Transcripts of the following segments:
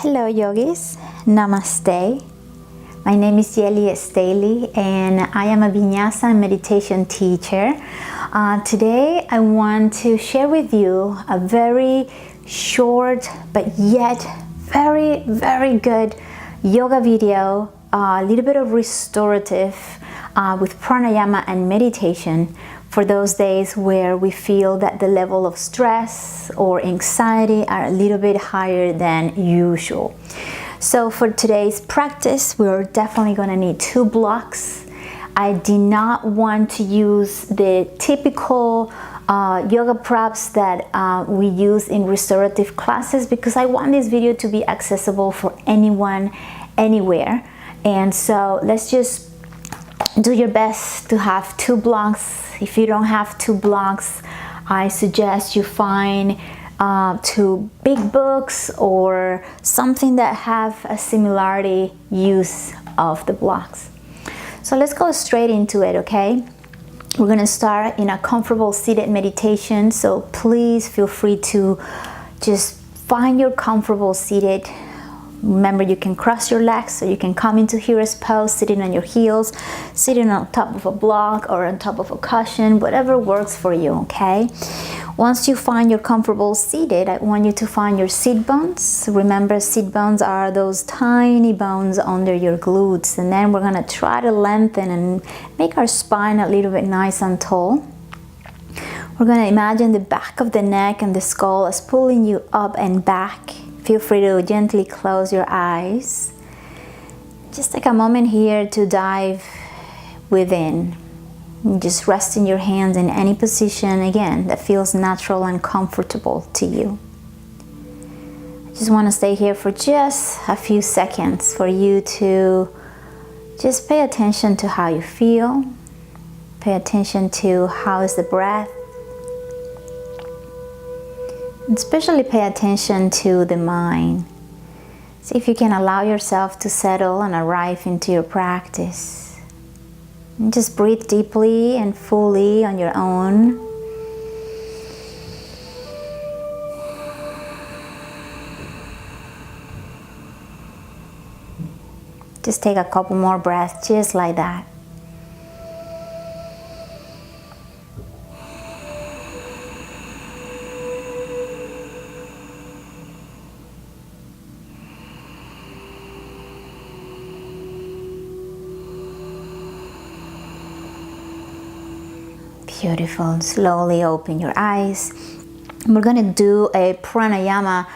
Hello yogis, namaste. My name is Yely Staley and I am a vinyasa and meditation teacher. Today I want to share with you a very short but yet very good yoga video, a little bit of restorative with pranayama and meditation for those days where we feel that the level of stress or anxiety are a little bit higher than usual. So for today's practice, we're definitely going to need 2 blocks. I did not want to use the typical yoga props that we use in restorative classes because I want this video to be accessible for anyone, anywhere. And so let's just do your best to have 2 blocks. If you don't have 2 blocks, I suggest you find 2 big books or something that have a similarity use of the blocks. So let's go straight into it, okay? We're gonna start in a comfortable seated meditation, so please feel free to just find your comfortable seated. Remember, you can cross your legs, so you can come into hero's pose, sitting on your heels, sitting on top of a block or on top of a cushion, whatever works for you, okay? Once you find your comfortable seated, I want you to find your sit bones. Remember, sit bones are those tiny bones under your glutes, and then we're gonna try to lengthen and make our spine a little bit nice and tall. We're gonna imagine the back of the neck and the skull as pulling you up and back. Feel free to gently close your eyes. Just take a moment here to dive within. Just resting your hands in any position, again, that feels natural and comfortable to you. I just want to stay here for just a few seconds for you to just pay attention to how you feel. Pay attention to how is the breath. And especially pay attention to the mind. See if you can allow yourself to settle and arrive into your practice. And just breathe deeply and fully on your own. Just take a couple more breaths, just like that. Beautiful. Slowly open your eyes. We're going to do a pranayama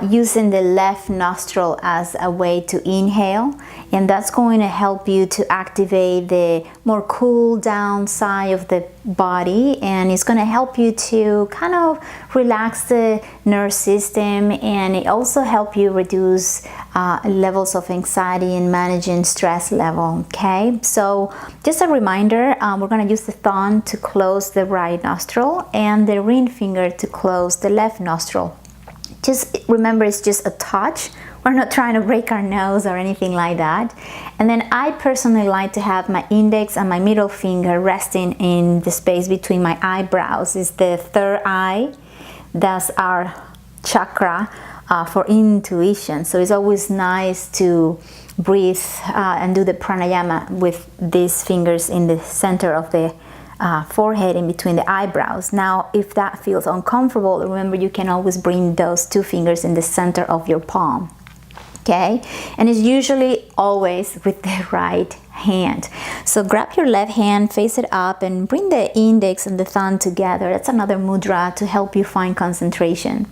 using the left nostril as a way to inhale, and that's going to help you to activate the more cool down side of the body, and it's going to help you to kind of relax the nerve system, and it also help you reduce levels of anxiety and managing stress level. Okay, so just a reminder, we're going to use the thumb to close the right nostril and the ring finger to close the left nostril. Just remember, it's just a touch. We're not trying to break our nose or anything like that. And then I personally like to have my index and my middle finger resting in the space between my eyebrows. It's the third eye. That's our chakra for intuition. So it's always nice to breathe and do the pranayama with these fingers in the center of the forehead, in between the eyebrows. Now, if that feels uncomfortable, remember you can always bring those 2 fingers in the center of your palm. Okay, and it's usually always with the right hand. So grab your left hand, face it up, and bring the index and the thumb together. That's another mudra to help you find concentration.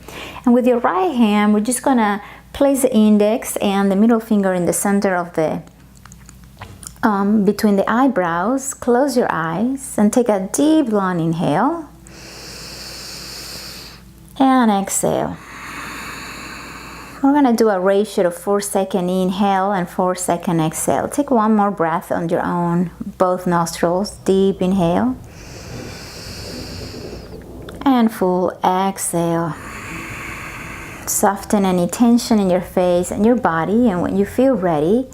And with your right hand, we're just gonna place the index and the middle finger in the center of the between the eyebrows. Close your eyes and take a deep long inhale and exhale. We're gonna do a ratio of 4-second inhale and 4-second exhale. Take one more breath on your own, both nostrils. Deep inhale and full exhale. Soften any tension in your face and your body, and when you feel ready,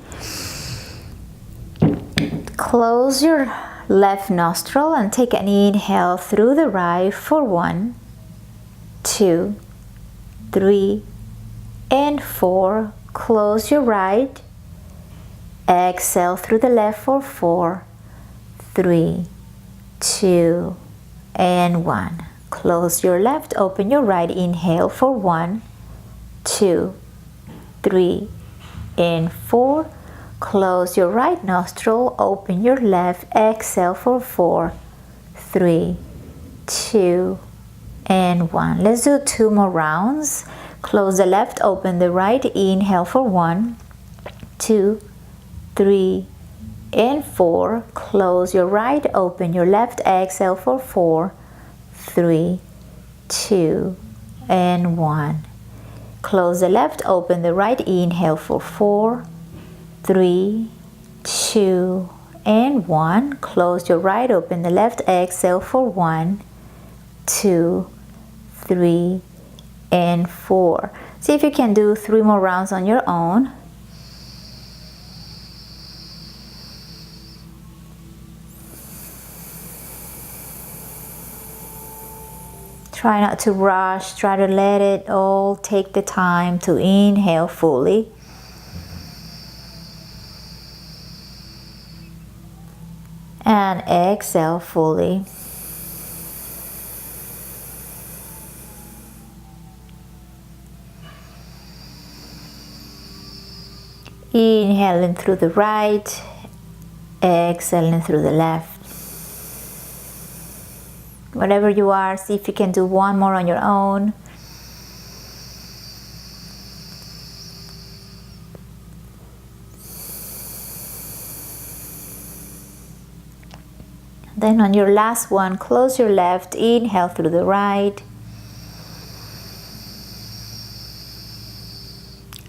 close your left nostril and take an inhale through the right for 1, 2, 3, and 4. Close your right. Exhale through the left for 4, 3, 2, and 1. Close your left, open your right. Inhale for 1, 2, 3, and 4. Close your right nostril, open your left. Exhale for 4, 3, 2, and 1. Let's do 2 more rounds. Close the left, open the right. Inhale for 1, 2, 3, and 4. Close your right, open your left. Exhale for 4, 3, 2, and 1. Close the left, open the right. Inhale for 4, 3, 2, and 1. Close your right, open the left. Exhale for 1, 2, 3, and 4. See if you can do 3 more rounds on your own. Try not to rush, try to let it all take the time to inhale fully. And exhale fully. Inhaling through the right, exhaling through the left. Whatever you are, see if you can do 1 more on your own. Then on your last one, close your left, inhale through the right.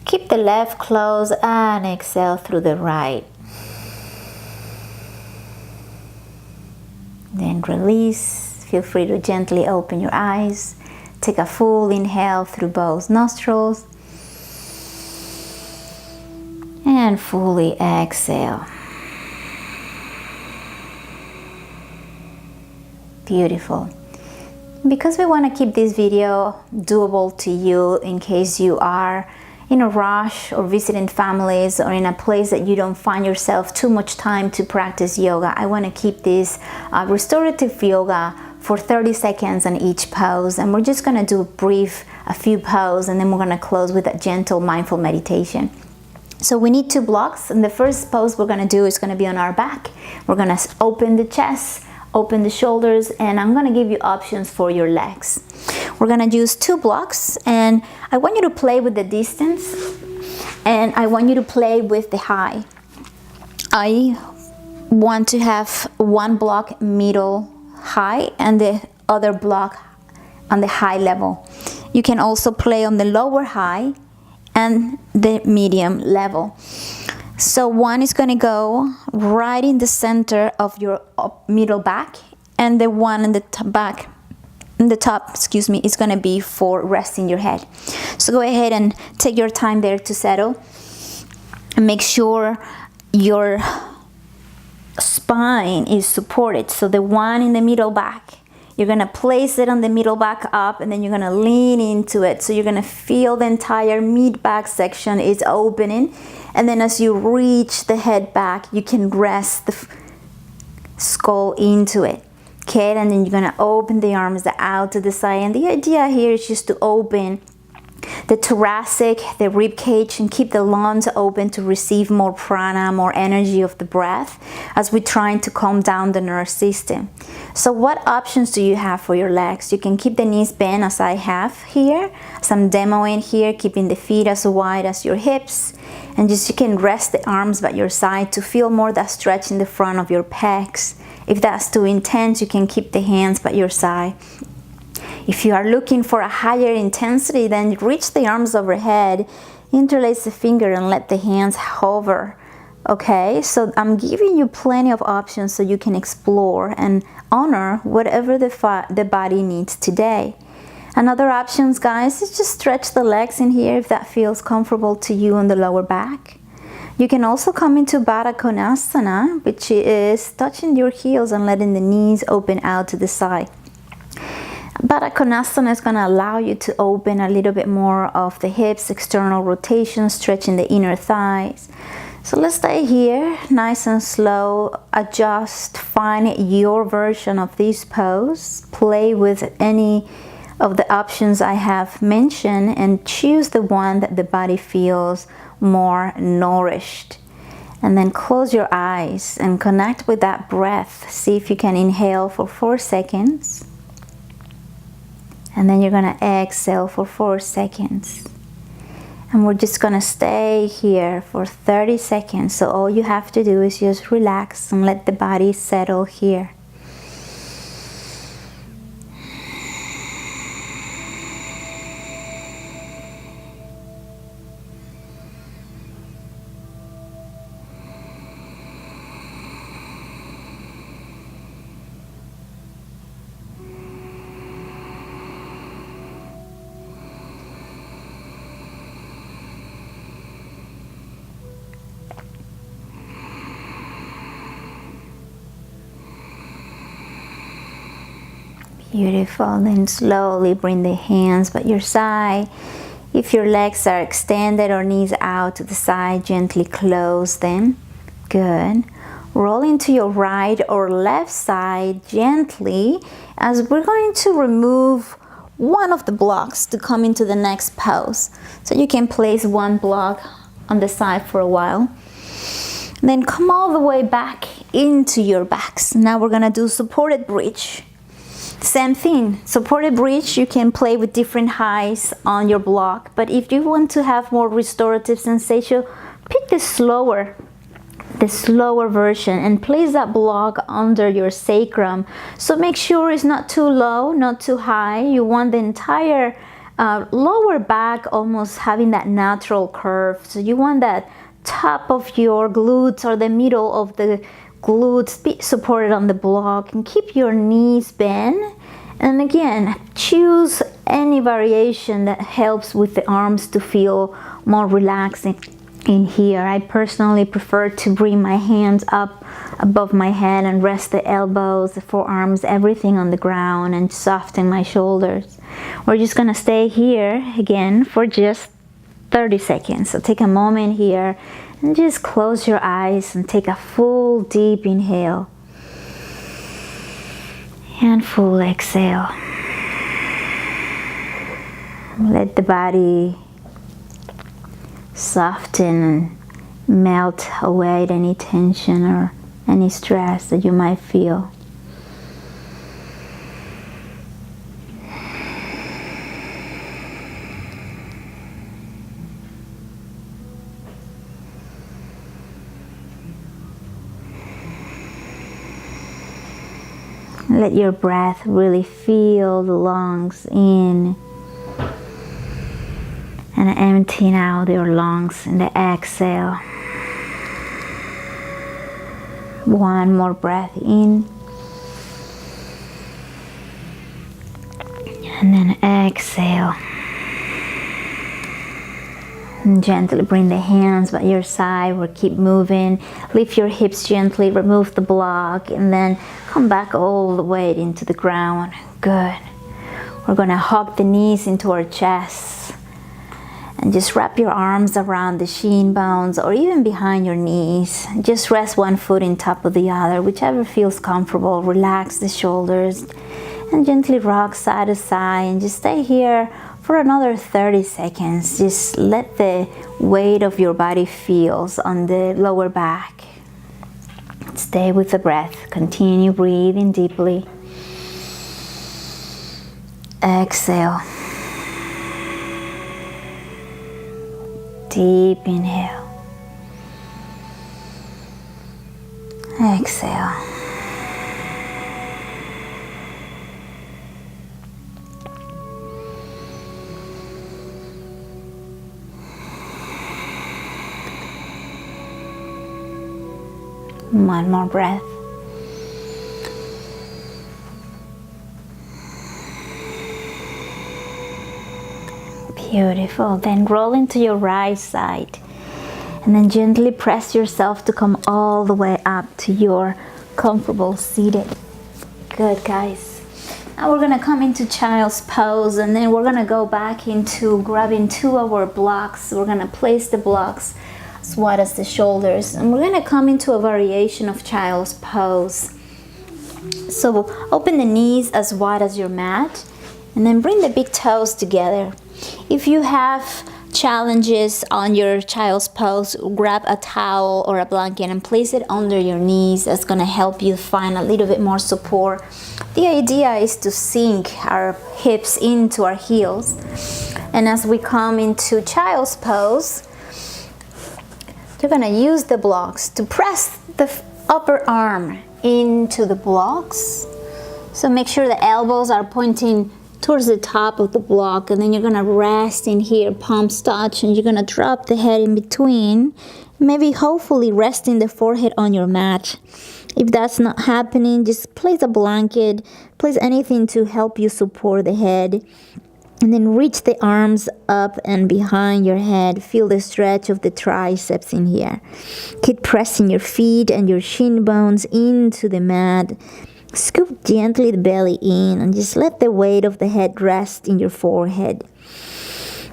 Keep the left closed and exhale through the right. Then release. Feel free to gently open your eyes. Take a full inhale through both nostrils. And fully exhale. Beautiful. Because we want to keep this video doable to you in case you are in a rush or visiting families or in a place that you don't find yourself too much time to practice yoga, I want to keep this restorative yoga for 30 seconds on each pose, and we're just going to do a few poses, and then we're going to close with a gentle mindful meditation. So we need 2 blocks, and the first pose we're going to do is going to be on our back. We're going to open the chest, open the shoulders, and I'm going to give you options for your legs. We're going to use 2 blocks, and I want you to play with the distance, and I want you to play with the high. I want to have 1 block middle high and the other block on the high level. You can also play on the lower high and the medium level. So one is going to go right in the center of your middle back, and the one in the back, in the top, is going to be for resting your head. So go ahead and take your time there to settle, and make sure your spine is supported. So the one in the middle back, you're going to place it on the middle back up, and then you're going to lean into it. So you're going to feel the entire mid back section is opening, and then as you reach the head back, you can rest the skull into it. Okay, and then you're going to open the arms out to the side, and the idea here is just to open the thoracic, the rib cage, and keep the lungs open to receive more prana, more energy of the breath as we're trying to calm down the nervous system. So what options do you have for your legs? You can keep the knees bent as I have here, as I'm demoing here, keeping the feet as wide as your hips, and just you can rest the arms by your side to feel more that stretch in the front of your pecs. If that's too intense, you can keep the hands by your side. If you are looking for a higher intensity, then reach the arms overhead, interlace the finger, and let the hands hover. Okay, so I'm giving you plenty of options so you can explore and honor whatever the body needs today. Another options, guys, is just stretch the legs in here if that feels comfortable to you on the lower back. You can also come into Baddha Konasana, which is touching your heels and letting the knees open out to the side. Baddha Konasana is going to allow you to open a little bit more of the hips, external rotation, stretching the inner thighs. So let's stay here, nice and slow. Adjust, find your version of this pose. Play with any of the options I have mentioned and choose the one that the body feels more nourished. And then close your eyes and connect with that breath. See if you can inhale for 4 seconds. And then you're going to exhale for 4 seconds. And we're just going to stay here for 30 seconds. So all you have to do is just relax and let the body settle here. Beautiful. Then slowly bring the hands by your side. If your legs are extended or knees out to the side, gently close them. Good. Roll into your right or left side gently as we're going to remove one of the blocks to come into the next pose. So you can place one block on the side for a while. Then come all the way back into your backs. Now we're going to do supported bridge. Same thing, supported bridge, you can play with different heights on your block, but if you want to have more restorative sensation, pick the slower version and place that block under your sacrum. So make sure it's not too low, not too high. You want the entire lower back almost having that natural curve. So you want that top of your glutes or the middle of the glutes be supported on the block, and keep your knees bent. And again, choose any variation that helps with the arms to feel more relaxing in here. I personally prefer to bring my hands up above my head and rest the elbows, the forearms, everything on the ground, and soften my shoulders. We're just gonna stay here again for just 30 seconds. So take a moment here and just close your eyes and take a full deep inhale and full exhale. Let the body soften and melt away any tension or any stress that you might feel. Let your breath really fill the lungs in and emptying out your lungs in the exhale. One more breath in and then exhale. And gently bring the hands by your side or keep moving. Lift your hips gently, remove the block, and then come back all the way into the ground. Good. We're gonna hug the knees into our chest and just wrap your arms around the shin bones or even behind your knees. Just rest one foot on top of the other, whichever feels comfortable. Relax the shoulders and gently rock side to side, and just stay here for another 30 seconds. Just let the weight of your body feel on the lower back. Stay with the breath. Continue breathing deeply. Exhale. Deep inhale. Exhale. One more breath. Beautiful. Then roll into your right side and then gently press yourself to come all the way up to your comfortable seated. Good, guys. Now we're gonna come into child's pose, and then we're gonna go back into grabbing 2 of our blocks. We're gonna place the blocks as wide as the shoulders, and we're gonna come into a variation of child's pose. So open the knees as wide as your mat, and then bring the big toes together. If you have challenges on your child's pose, grab a towel or a blanket and place it under your knees. That's going to help you find a little bit more support. The idea is to sink our hips into our heels, and as we come into child's pose, you're going to use the blocks to press the upper arm into the blocks. So make sure the elbows are pointing towards the top of the block, and then you're gonna rest in here, palms touch, and you're gonna drop the head in between, maybe hopefully resting the forehead on your mat. If that's not happening, just place a blanket, place anything to help you support the head, and then reach the arms up and behind your head. Feel the stretch of the triceps in here. Keep pressing your feet and your shin bones into the mat. Scoop gently the belly in and just let the weight of the head rest in your forehead.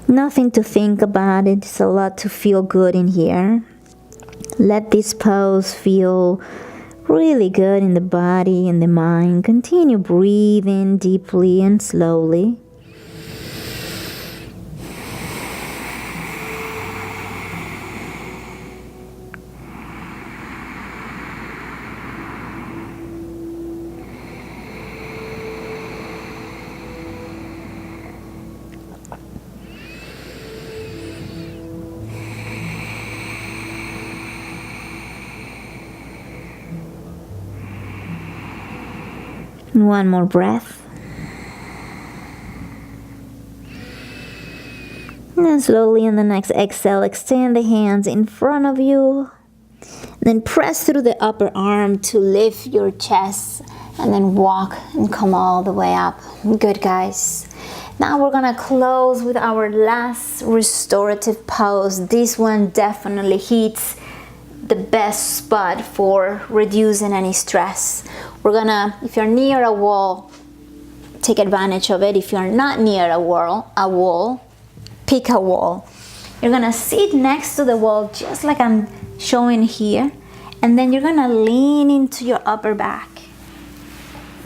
Nothing to think about, it's a lot to feel good in here. Let this pose feel really good in the body and the mind. Continue breathing deeply and slowly. One more breath. And then slowly in the next exhale, extend the hands in front of you. Then press through the upper arm to lift your chest, and then walk and come all the way up. Good, guys. Now we're gonna close with our last restorative pose. This one definitely hits the best spot for reducing any stress. We're gonna, if you're near a wall, take advantage of it. If you're not near a wall, pick a wall. You're gonna sit next to the wall just like I'm showing here, and then you're gonna lean into your upper back,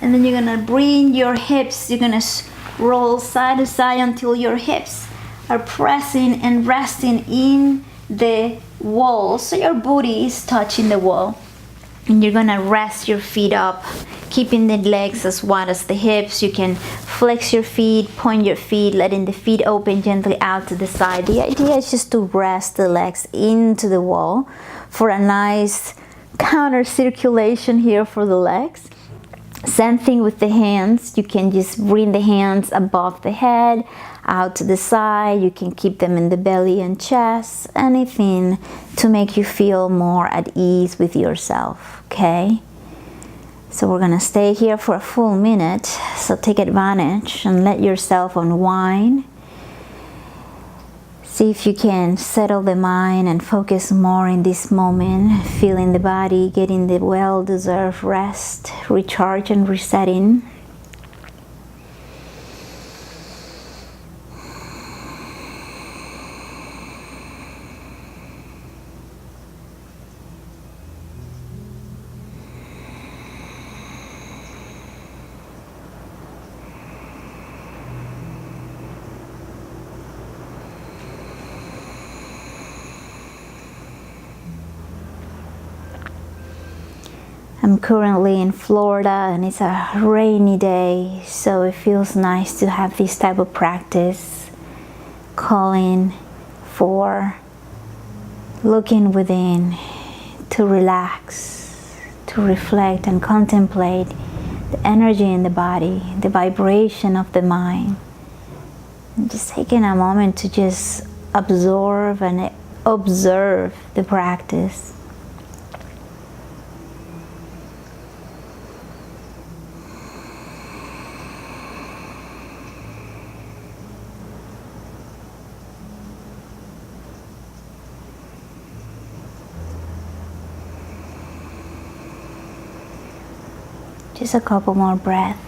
and then you're gonna bring your hips, you're gonna roll side to side until your hips are pressing and resting in the wall, so your booty is touching the wall. And you're gonna rest your feet up, keeping the legs as wide as the hips. You can flex your feet, point your feet, letting the feet open gently out to the side. The idea is just to rest the legs into the wall for a nice counter circulation here for the legs. Same thing with the hands. You can just bring the hands above the head, out to the side. You can keep them in the belly and chest. Anything to make you feel more at ease with yourself, okay? So we're gonna stay here for a full minute. So take advantage and let yourself unwind. See if you can settle the mind and focus more in this moment, feeling the body, getting the well-deserved rest, recharge and resetting. I'm currently in Florida and it's a rainy day, so it feels nice to have this type of practice, calling for looking within, to relax, to reflect and contemplate the energy in the body, the vibration of the mind. And just taking a moment to just absorb and observe the practice. Just a couple more breaths.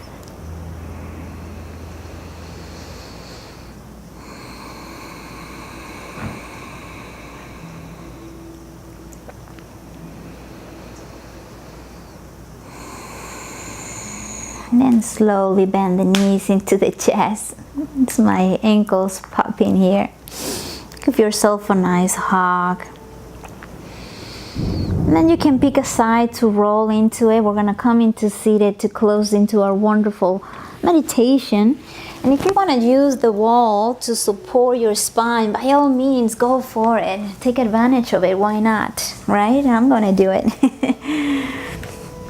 And slowly bend the knees into the chest. It's my ankles popping here. Give yourself a nice hug. And then you can pick a side to roll into it. We're gonna come into seated to close into our wonderful meditation. And if you want to use the wall to support your spine, by all means, go for it. Take advantage of it. Why not? Right? I'm going to do it.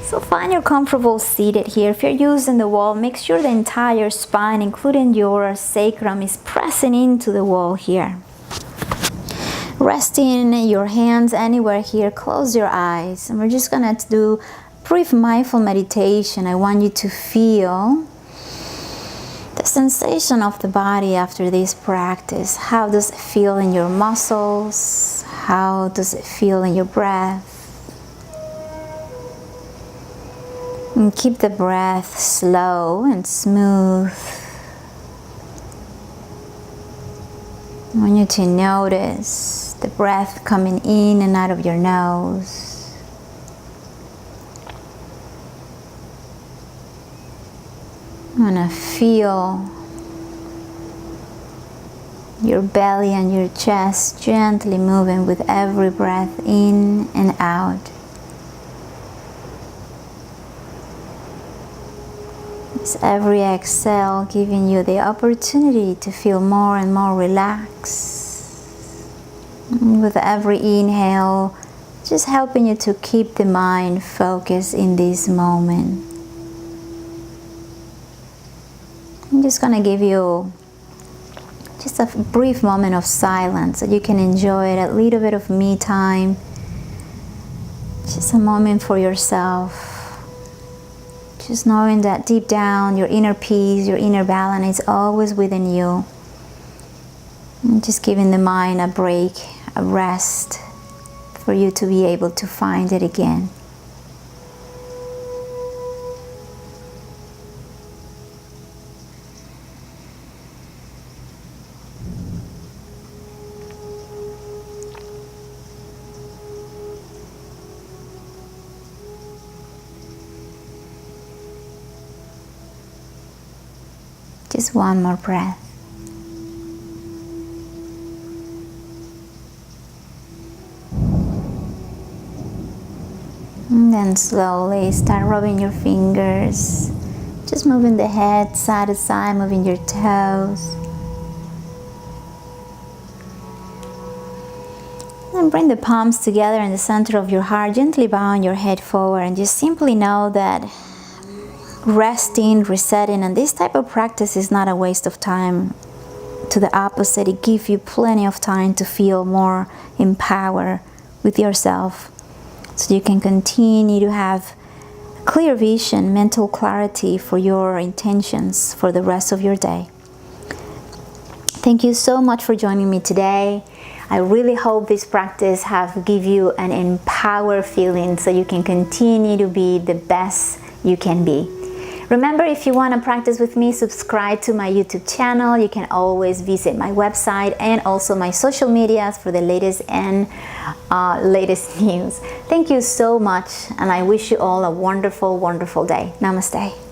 So find your comfortable seated here. If you're using the wall, make sure the entire spine, including your sacrum, is pressing into the wall here. Resting your hands anywhere here. Close your eyes. And we're just going to do brief mindful meditation. I want you to feel the sensation of the body after this practice. How does it feel in your muscles? How does it feel in your breath? And keep the breath slow and smooth. I want you to notice the breath coming in and out of your nose. I'm gonna feel your belly and your chest gently moving with every breath in and out. It's every exhale giving you the opportunity to feel more and more relaxed. And with every inhale, just helping you to keep the mind focused in this moment. I'm just going to give you just a brief moment of silence so you can enjoy it, a little bit of me time. Just a moment for yourself. Just knowing that deep down, your inner peace, your inner balance is always within you. And just giving the mind a break, a rest, for you to be able to find it again. Just one more breath. And then slowly start rubbing your fingers. Just moving the head side to side, moving your toes. And bring the palms together in the center of your heart. Gently bowing your head forward and just simply know that resting, resetting, and this type of practice is not a waste of time. To the opposite, it gives you plenty of time to feel more empowered with yourself, so you can continue to have clear vision, mental clarity for your intentions for the rest of your day. Thank you so much for joining me today. I really hope this practice have give you an empowered feeling so you can continue to be the best you can be. Remember, if you want to practice with me, subscribe to my YouTube channel. You can always visit my website and also my social medias for the latest and latest news. Thank you so much, and I wish you all a wonderful, wonderful day. Namaste.